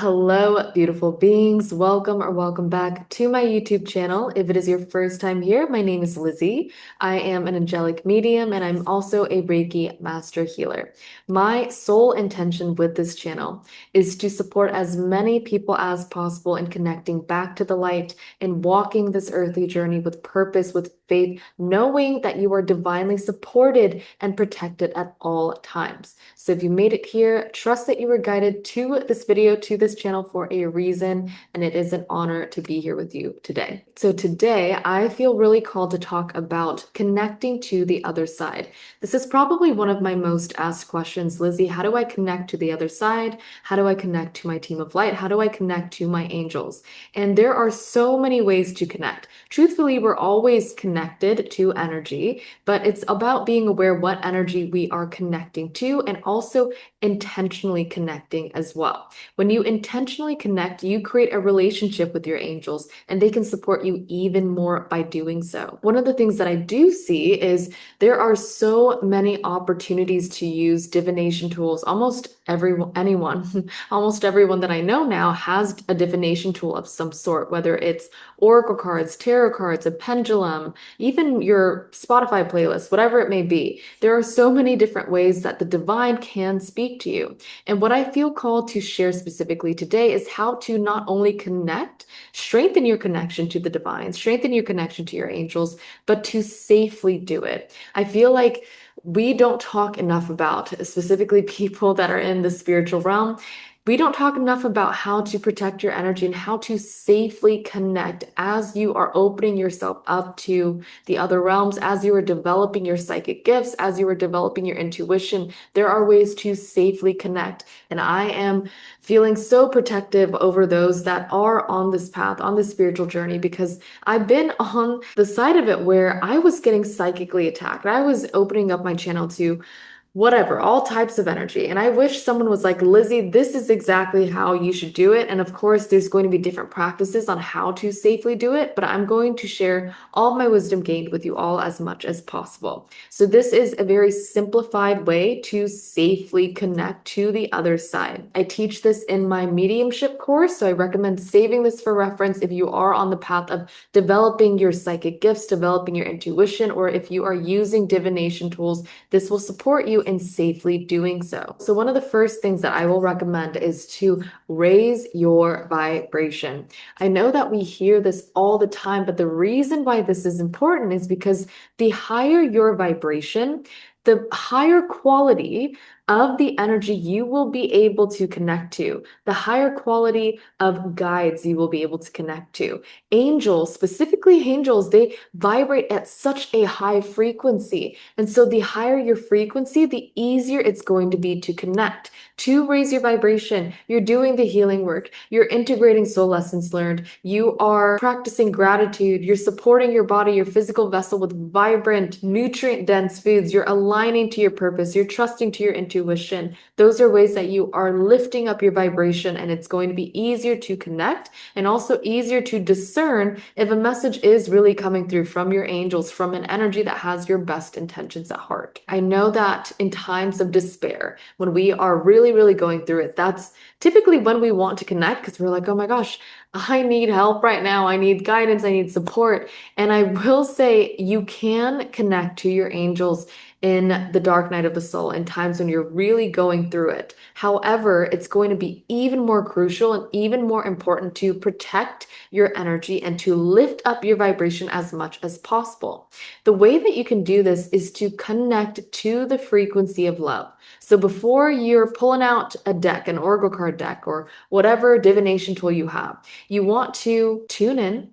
Hello, beautiful beings. Welcome or welcome back to my YouTube channel. If it is your first time here, my name is Lizzie. I am an angelic medium and I'm also a Reiki master healer. My sole intention with this channel is to support as many people as possible in connecting back to the light and walking this earthly journey with purpose, with faith, knowing that you are divinely supported and protected at all times. So if you made it here, trust that you were guided to this video, to this channel for a reason, and it is an honor to be here with you today. So today, I feel really called to talk about connecting to the other side. This is probably one of my most asked questions, Lizzie. How do I connect to the other side? How do I connect to my team of light? How do I connect to my angels? And there are so many ways to connect. Truthfully, we're always connected to energy, but it's about being aware what energy we are connecting to and also intentionally connecting as well. When you intentionally connect, you create a relationship with your angels and they can support you even more by doing so. One of the things that I do see is there are so many opportunities to use divination tools. Almost everyone that I know now has a divination tool of some sort, whether it's oracle cards, tarot cards, a pendulum, even your Spotify playlist, whatever it may be. There are so many different ways that the divine can speak to you. And what I feel called to share specifically today is how to not only connect, strengthen your connection to the divine, strengthen your connection to your angels, but to safely do it. I feel like we don't talk enough about, specifically people that are in the spiritual realm, we don't talk enough about how to protect your energy and how to safely connect as you are opening yourself up to the other realms, as you are developing your psychic gifts, as you are developing your intuition. There are ways to safely connect. And I am feeling so protective over those that are on this path, on this spiritual journey, because I've been on the side of it where I was getting psychically attacked. I was opening up my channel to whatever, all types of energy. And I wish someone was like, Lizzie, this is exactly how you should do it. And of course, there's going to be different practices on how to safely do it, but I'm going to share all my wisdom gained with you all as much as possible. So this is a very simplified way to safely connect to the other side. I teach this in my mediumship course, so I recommend saving this for reference if you are on the path of developing your psychic gifts, developing your intuition, or if you are using divination tools, this will support you in safely doing so. So one of the first things that I will recommend is to raise your vibration. I know that we hear this all the time, but the reason why this is important is because the higher your vibration, the higher quality of the energy you will be able to connect to, the higher quality of guides you will be able to connect to. Angels, specifically angels, they vibrate at such a high frequency. And so the higher your frequency, the easier it's going to be to connect, to raise your vibration. You're doing the healing work, you're integrating soul lessons learned, you are practicing gratitude, you're supporting your body, your physical vessel with vibrant, nutrient-dense foods, you're aligning to your purpose, you're trusting to your intuition. Those are ways that you are lifting up your vibration, and it's going to be easier to connect and also easier to discern if a message is really coming through from your angels, from an energy that has your best intentions at heart. I know that in times of despair, when we are really going through it, that's typically when we want to connect because we're like, oh my gosh, I need help right now. I need guidance. I need support. And I will say you can connect to your angels in the dark night of the soul, in times when you're really going through it. However, it's going to be even more crucial and even more important to protect your energy and to lift up your vibration as much as possible. The way that you can do this is to connect to the frequency of love. So before you're pulling out a deck, an oracle card deck, or whatever divination tool you have, you want to tune in,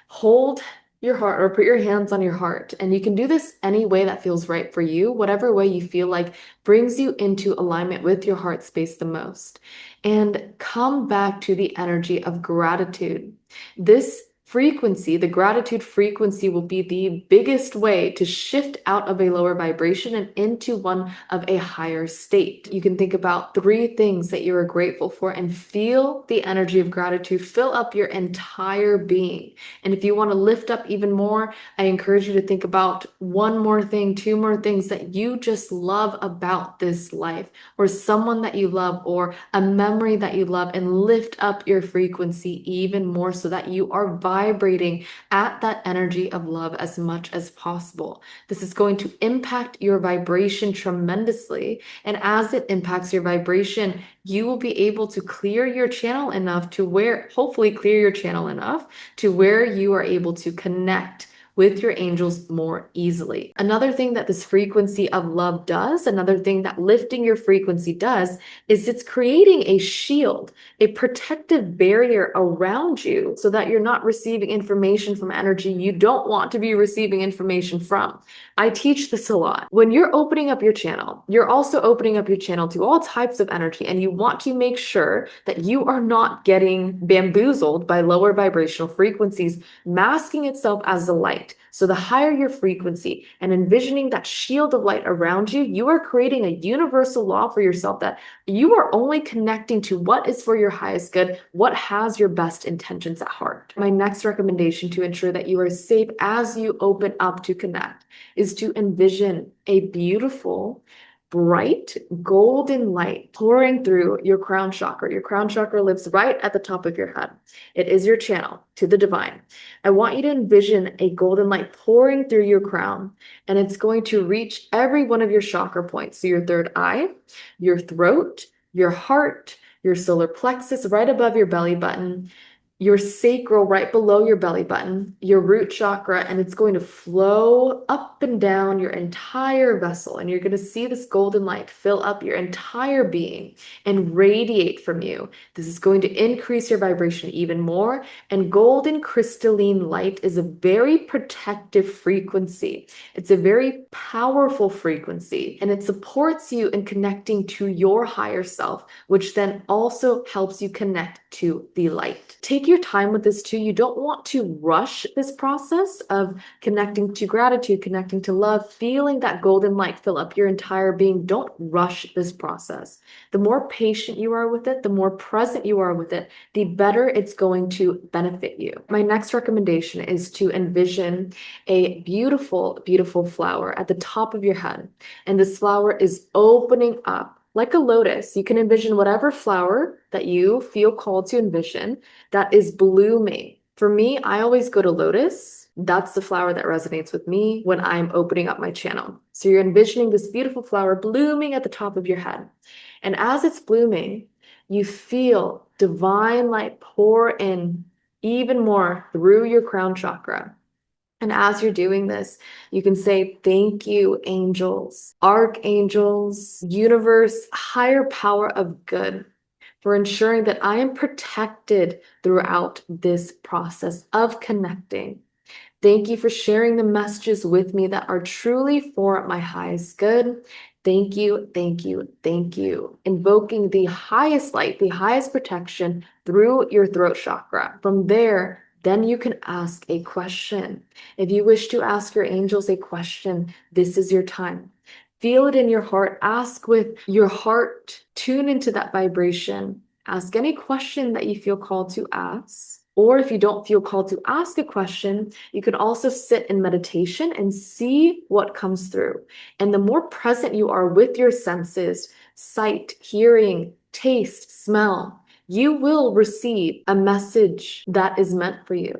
hold your heart, or put your hands on your heart. And you can do this any way that feels right for you, whatever way you feel like brings you into alignment with your heart space the most. And come back to the energy of gratitude. This frequency, the gratitude frequency will be the biggest way to shift out of a lower vibration and into one of a higher state. You can think about 3 things that you are grateful for and feel the energy of gratitude fill up your entire being. And if you want to lift up even more, I encourage you to think about 1 more thing, 2 more things that you just love about this life, or someone that you love, or a memory that you love, and lift up your frequency even more so that you are vibrating at that energy of love as much as possible. This is going to impact your vibration tremendously. And as it impacts your vibration, you will be able to clear your channel enough to where, hopefully, clear your channel enough to where you are able to connect with your angels more easily. Another thing that this frequency of love does, another thing that lifting your frequency does, is it's creating a shield, a protective barrier around you so that you're not receiving information from energy you don't want to be receiving information from. I teach this a lot. When you're opening up your channel, you're also opening up your channel to all types of energy, and you want to make sure that you are not getting bamboozled by lower vibrational frequencies masking itself as the light. So the higher your frequency and envisioning that shield of light around you, you are creating a universal law for yourself that you are only connecting to what is for your highest good, what has your best intentions at heart. My next recommendation to ensure that you are safe as you open up to connect is to envision a beautiful, bright golden light pouring through your crown chakra. Your crown chakra lives right at the top of your head. It is your channel to the divine. I want you to envision a golden light pouring through your crown, and it's going to reach every one of your chakra points. So your third eye, your throat, your heart, your solar plexus right above your belly button, your sacral right below your belly button, your root chakra, and it's going to flow up and down your entire vessel. And you're going to see this golden light fill up your entire being and radiate from you. This is going to increase your vibration even more. And golden crystalline light is a very protective frequency. It's a very powerful frequency, and it supports you in connecting to your higher self, which then also helps you connect to the light. Take your time with this too. You don't want to rush this process of connecting to gratitude, connecting to love, feeling that golden light fill up your entire being. Don't rush this process. The more patient you are with it, the more present you are with it, the better it's going to benefit you. My next recommendation is to envision a beautiful, beautiful flower at the top of your head. And this flower is opening up like a lotus. You can envision whatever flower that you feel called to envision that is blooming. For me, I always go to lotus. That's the flower that resonates with me when I'm opening up my channel. So you're envisioning this beautiful flower blooming at the top of your head. And as it's blooming, you feel divine light pour in even more through your crown chakra. And as you're doing this, you can say, thank you, angels, archangels, universe, higher power of good, for ensuring that I am protected throughout this process of connecting. Thank you for sharing the messages with me that are truly for my highest good. Thank you, thank you, thank you. Invoking the highest light, the highest protection through your throat chakra. From there, then you can ask a question. If you wish to ask your angels a question, this is your time. Feel it in your heart. Ask with your heart. Tune into that vibration. Ask any question that you feel called to ask. Or if you don't feel called to ask a question, you can also sit in meditation and see what comes through. And the more present you are with your senses, sight, hearing, taste, smell, you will receive a message that is meant for you.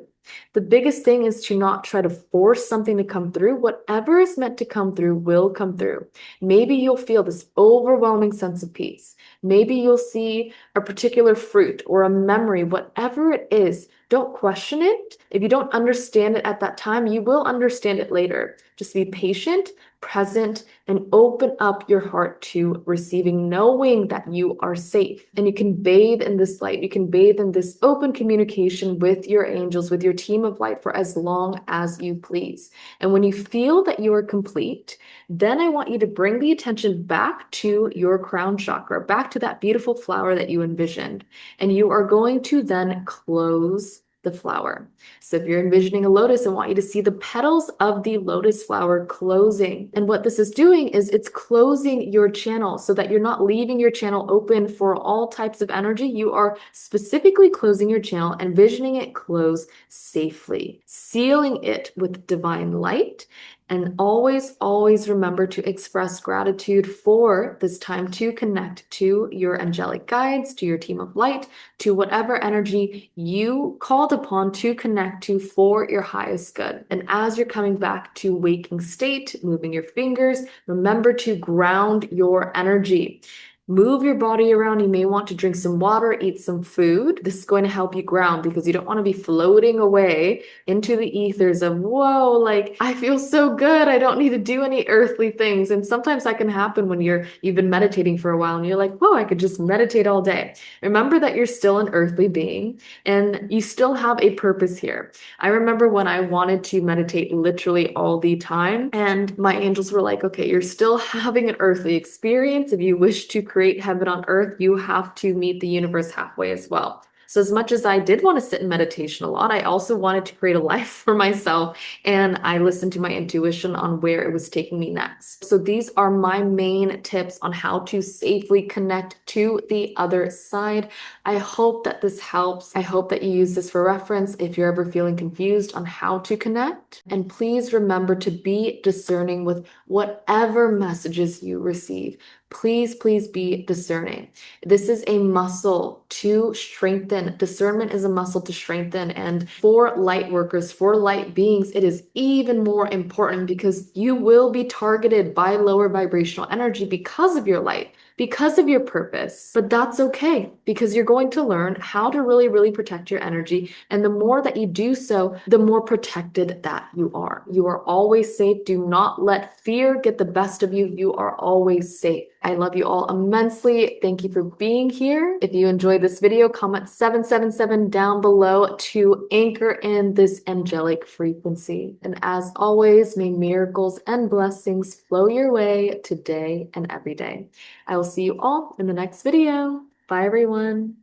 The biggest thing is to not try to force something to come through. Whatever is meant to come through will come through. Maybe you'll feel this overwhelming sense of peace. Maybe you'll see a particular fruit or a memory, whatever it is. Don't question it. If you don't understand it at that time, you will understand it later. Just be patient, present, and open up your heart to receiving, knowing that you are safe. And you can bathe in this light. You can bathe in this open communication with your angels, with your team of light for as long as you please. And when you feel that you are complete, then I want you to bring the attention back to your crown chakra, back to that beautiful flower that you envisioned. And you are going to then close the flower. So if you're envisioning a lotus, I want you to see the petals of the lotus flower closing. And what this is doing is it's closing your channel so that you're not leaving your channel open for all types of energy. You are specifically closing your channel, envisioning it close safely, sealing it with divine light. And always, always remember to express gratitude for this time to connect to your angelic guides, to your team of light, to whatever energy you called upon to connect to for your highest good. And as you're coming back to waking state, moving your fingers, remember to ground your energy. Move your body around. You may want to drink some water, eat some food. This is going to help you ground because you don't want to be floating away into the ethers of, whoa, like I feel so good. I don't need to do any earthly things. And sometimes that can happen when you've been meditating for a while and you're like, whoa, I could just meditate all day. Remember that you're still an earthly being and you still have a purpose here. I remember when I wanted to meditate literally all the time, and my angels were like, okay, you're still having an earthly experience. If you wish to create heaven on earth, you have to meet the universe halfway as well. So as much as I did want to sit in meditation a lot, I also wanted to create a life for myself, and I listened to my intuition on where it was taking me next. So these are my main tips on how to safely connect to the other side. I hope that this helps. I hope that you use this for reference if you're ever feeling confused on how to connect. And please remember to be discerning with whatever messages you receive. Please, please be discerning. This is a muscle to strengthen. Discernment is a muscle to strengthen. And for light workers, for light beings, it is even more important because you will be targeted by lower vibrational energy because of your light, because of your purpose. But that's okay because you're going to learn how to really, really protect your energy. And the more that you do so, the more protected that you are. You are always safe. Do not let fear get the best of you. You are always safe. I love you all immensely. Thank you for being here. If you enjoyed this video, comment 777 down below to anchor in this angelic frequency. And as always, may miracles and blessings flow your way today and every day. I will see you all in the next video. Bye, everyone.